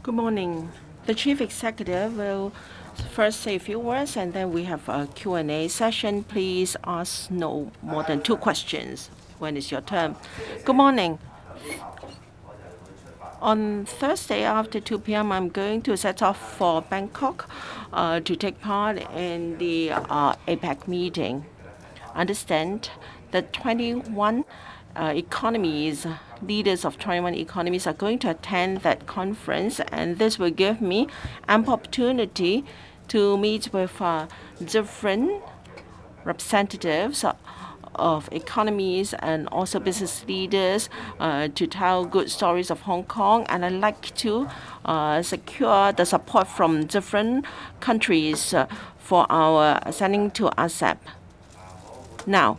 Good morning. The Chief Executive will first say a few words, and then we have a Q&A session. Please ask no more than 2 questions when it's your turn. Good morning. On Thursday after 2 p.m., I'm going to set off for Bangkok to take part in the APEC meeting. Understand that 21 economies, leaders of 21 economies are going to attend that conference, and this will give me ample opportunity to meet with different representatives of economies and also business leaders to tell good stories of Hong Kong. And I'd like to secure the support from different countries for our sending to ASEP. Now,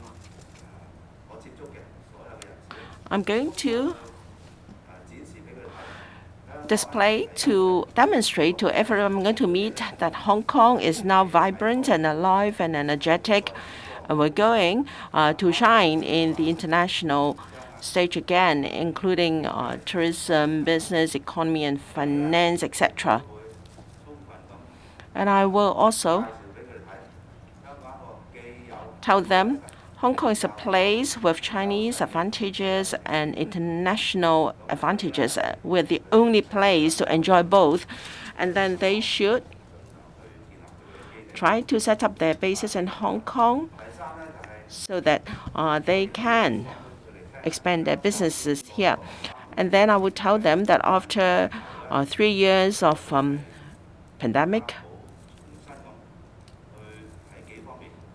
I'm going to demonstrate to everyone I'm going to meet that Hong Kong is now vibrant and alive and energetic. And we're going to shine in the international stage again, including tourism, business, economy, and finance, etc. And I will also tell them Hong Kong is a place with Chinese advantages and international advantages. We're the only place to enjoy both. And then they should try to set up their bases in Hong Kong so that they can expand their businesses here. And then I would tell them that after 3 years of pandemic,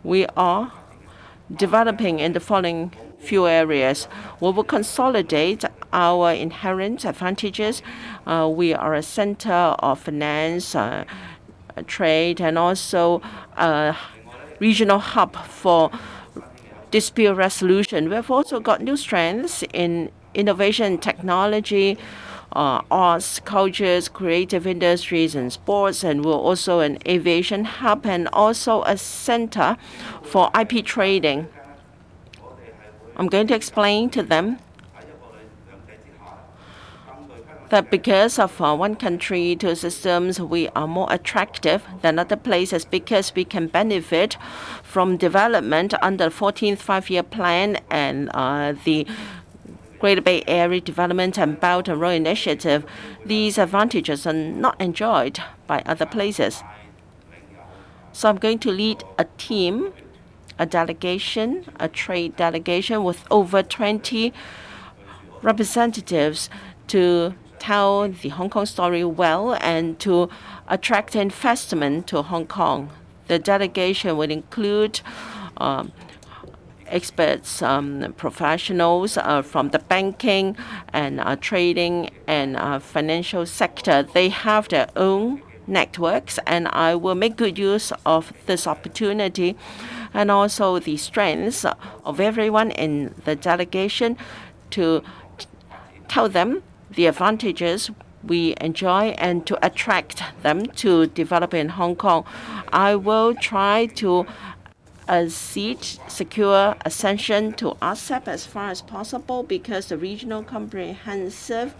we are developing in the following few areas. We will consolidate our inherent advantages. We are a center of finance, trade, and also a regional hub for dispute resolution. We have also got new strengths in innovation, technology, arts, cultures, creative industries, and sports, and we're also an aviation hub and also a center for IP trading. I'm going to explain to them that because of one country, 2 systems, we are more attractive than other places because we can benefit from development under the 14th Five-Year Plan and the Greater Bay Area Development and Belt and Road Initiative. These advantages are not enjoyed by other places. So I'm going to lead a team, a delegation, a trade delegation with over 20 representatives to tell the Hong Kong story well and to attract investment to Hong Kong. The delegation will include experts, professionals from the banking and trading and financial sector. They have their own networks, and I will make good use of this opportunity and also the strengths of everyone in the delegation to tell them the advantages we enjoy and to attract them to develop in Hong Kong. I will try to secure ascension to ASEP as far as possible because the regional comprehensive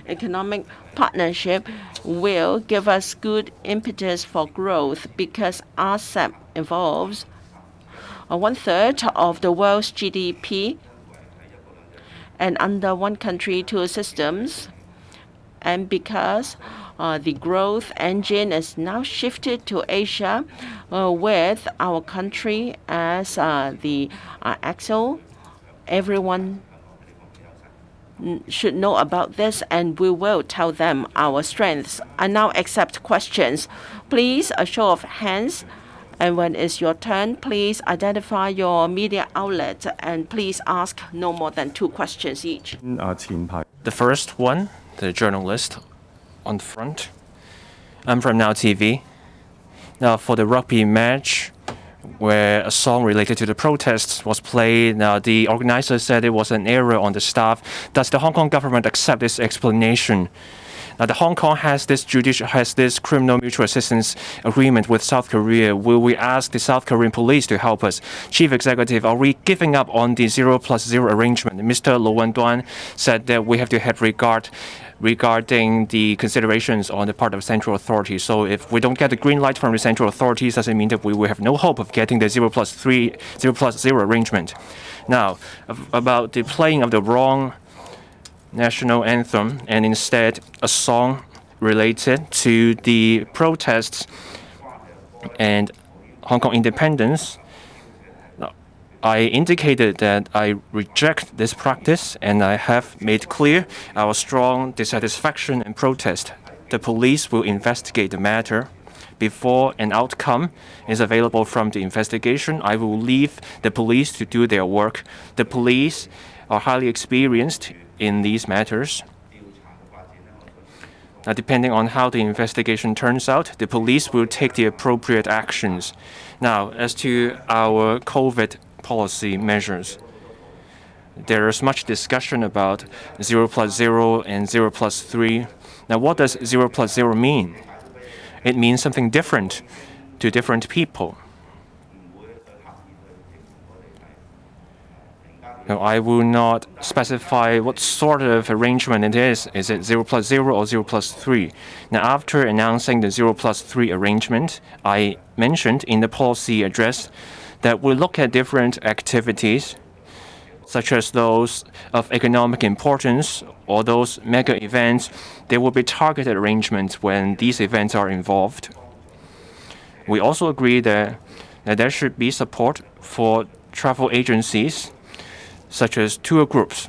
economic partnership will give us good impetus for growth because ASEP involves 1/3 of the world's GDP and under one country, 2 systems. And because the growth engine is now shifted to Asia with our country as the axle. Everyone should know about this, and we will tell them our strengths. I now accept questions. Please, a show of hands. And when it's your turn, please identify your media outlet and please ask no more than 2 questions each. The first one, the journalist on the front. I'm from Now TV. Now, for the rugby match, where a song related to the protests was played, now the organizer said it was an error on the staff. Does the Hong Kong government accept this explanation? Now, the Hong Kong has this criminal mutual assistance agreement with South Korea. Will we ask the South Korean police to help us? Chief Executive, are we giving up on the 0+0 arrangement? Mr. Lo Wen-duan said that we have to have regard regarding the considerations on the part of central authorities. So if we don't get the green light from the central authorities, does it mean that we will have no hope of getting the 0+0 arrangement? Now, about the playing of the wrong national anthem and instead a song related to the protests and Hong Kong independence, I indicated that I reject this practice, and I have made clear our strong dissatisfaction and protest. The police will investigate the matter. Before an outcome is available from the investigation, I will leave the police to do their work. The police are highly experienced in these matters. Now, depending on how the investigation turns out, the police will take the appropriate actions. Now, as to our COVID policy measures, there is much discussion about 0+0 and 0+3. Now, what does 0+0 mean? It means something different to different people. Now, I will not specify what sort of arrangement it is. Is it 0+0 or 0+3? Now, after announcing the 0+3 arrangement, I mentioned in the policy address that we look at different activities, such as those of economic importance or those mega events. There will be targeted arrangements when these events are involved. We also agree that there should be support for travel agencies, such as tour groups.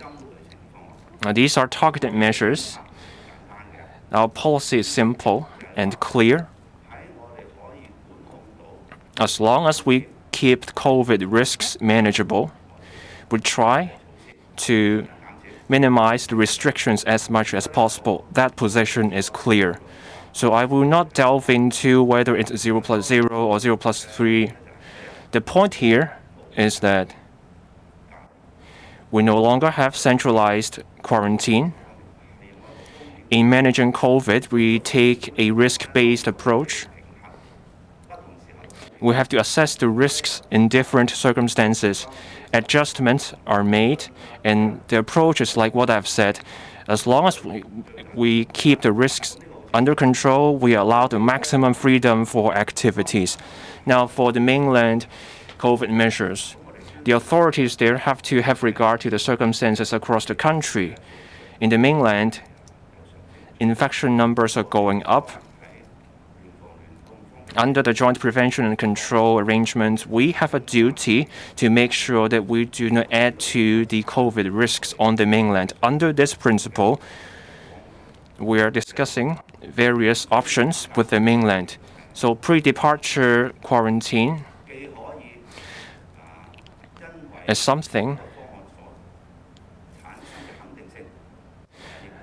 Now, these are targeted measures. Our policy is simple and clear. As long as we keep COVID risks manageable, we try to minimize the restrictions as much as possible. That position is clear. So I will not delve into whether it's 0+0 or 0+3. The point here is that we no longer have centralized quarantine. In managing COVID, we take a risk-based approach. We have to assess the risks in different circumstances. Adjustments are made, and the approach is like what I've said. As long as we keep the risks under control, we allow the maximum freedom for activities. Now, for the mainland COVID measures, the authorities there have to have regard to the circumstances across the country. In the mainland, infection numbers are going up. Under the joint prevention and control arrangements, we have a duty to make sure that we do not add to the COVID risks on the mainland. Under this principle, we are discussing various options with the mainland. So pre-departure quarantine is something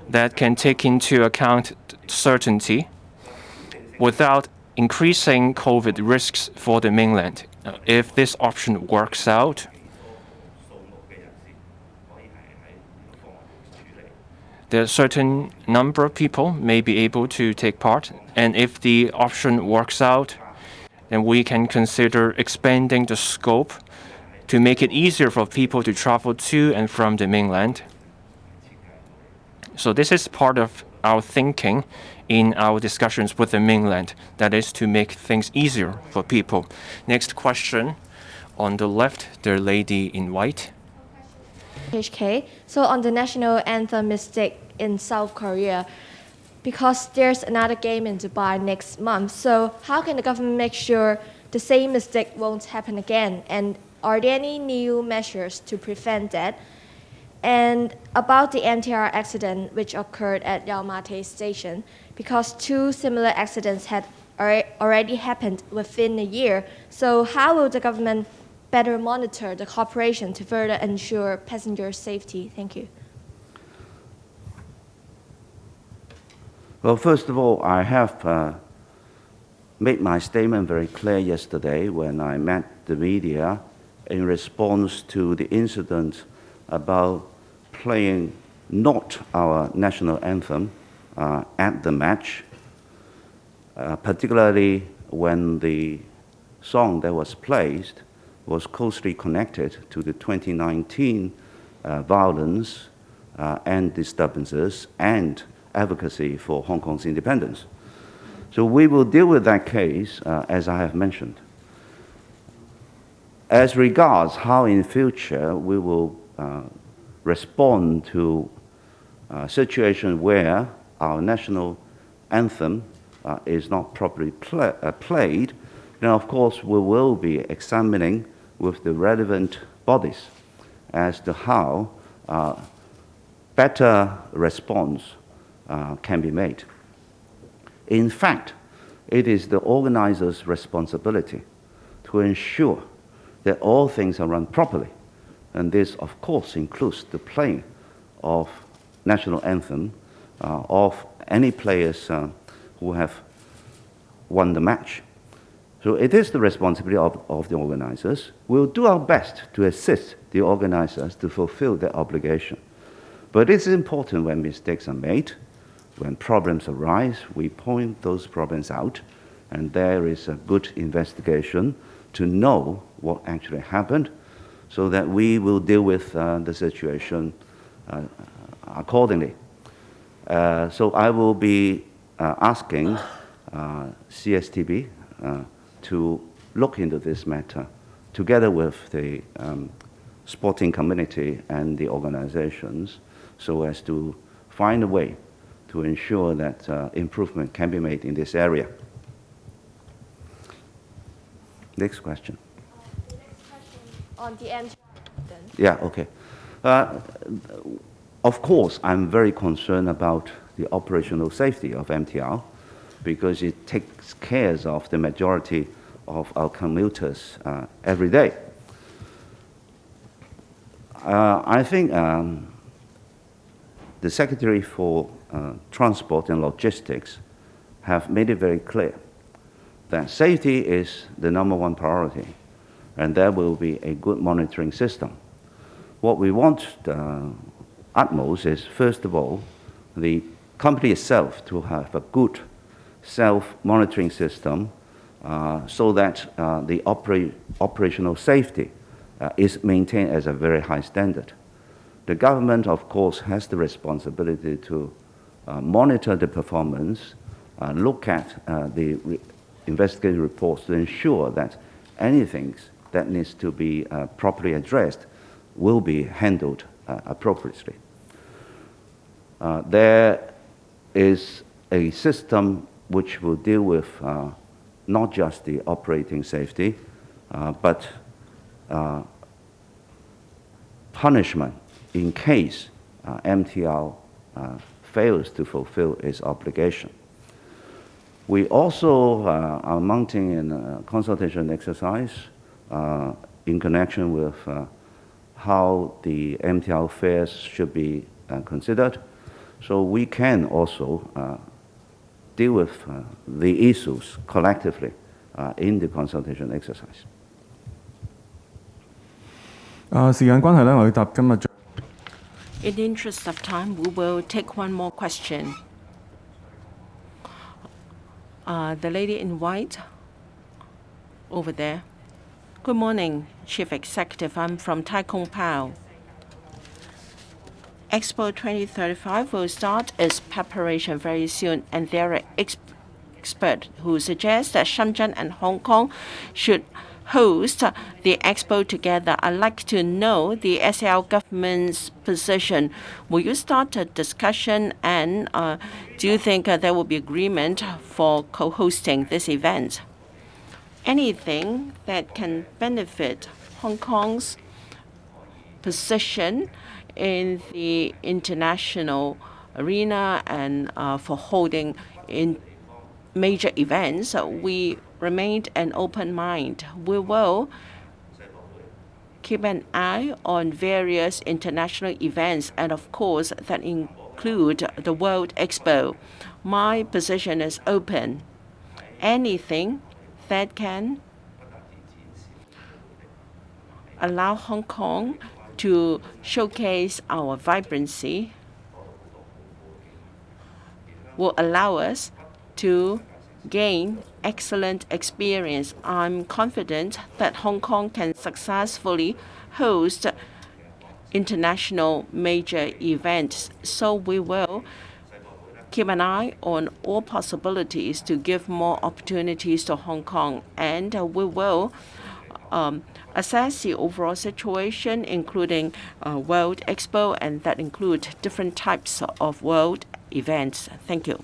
that can take into account certainty without increasing COVID risks for the mainland. If this option works out, a certain number of people may be able to take part, and if the option works out, then we can consider expanding the scope to make it easier for people to travel to and from the mainland. So this is part of our thinking in our discussions with the mainland, that is to make things easier for people. Next question, on the left, the lady in white. TMHK. So on the national anthem mistake in South Korea, because there's another game in Dubai next month, so how can the government make sure the same mistake won't happen again? And are there any new measures to prevent that? And about the MTR accident which occurred at Yau Ma Tei station, because two similar accidents had already happened within a year, so how will the government better monitor the cooperation to further ensure passenger safety? Thank you. Well, first of all, I have made my statement very clear yesterday when I met the media in response to the incident about playing not our national anthem at the match, particularly when the song that was played was closely connected to the 2019 violence and disturbances and advocacy for Hong Kong's independence. So we will deal with that case, as I have mentioned. As regards how in future we will respond to a situation where our national anthem is not properly played, then of course we will be examining with the relevant bodies as to how better response can be made. In fact, it is the organizer's responsibility to ensure that all things are run properly. And this, of course, includes the playing of national anthem of any players who have won the match. So it is the responsibility of the organizers. We'll do our best to assist the organizers to fulfill their obligation. But it's important when mistakes are made, when problems arise, we point those problems out, and there is a good investigation to know what actually happened, so that we will deal with the situation accordingly. So I will be asking CSTB to look into this matter together with the sporting community and the organizations, so as to find a way to ensure that improvement can be made in this area. Next question. The next question on the MTR. Yeah, okay. Of course, I'm very concerned about the operational safety of MTR because it takes care of the majority of our commuters every day. I think the Secretary for Transport and Logistics have made it very clear that safety is the #1 priority, and there will be a good monitoring system. What we want utmost is, first of all, the company itself to have a good self-monitoring system so that the operational safety is maintained as a very high standard. The government, of course, has the responsibility to monitor the performance, look at the investigative reports to ensure that anything that needs to be properly addressed will be handled appropriately. There is a system which will deal with not just the operating safety, but punishment in case MTR fails to fulfill its obligation. We also are mounting a consultation exercise in connection with how the MTR fares should be considered, so we can also deal with the issues collectively in the consultation exercise. 時間關係咧，我要答今日。In the interest of time, we will take one more question. The lady in white over there. Good morning, Chief Executive. I'm from Tai Kung Pao. Expo 2035 will start its preparation very soon, and there are experts who suggest that Shenzhen and Hong Kong should host the expo together. I'd like to know the SAR government's position. Will you start a discussion, and do you think there will be agreement for co-hosting this event? Anything that can benefit Hong Kong's position in the international arena and for holding in major events, we remained an open mind. We will keep an eye on various international events, and of course that include the World Expo. My position is open. Anything that can allow Hong Kong to showcase our vibrancy will allow us to gain excellent experience. I'm confident that Hong Kong can successfully host international major events, so we will keep an eye on all possibilities to give more opportunities to Hong Kong, and we will assess the overall situation, including World Expo, and that include different types of world events. Thank you.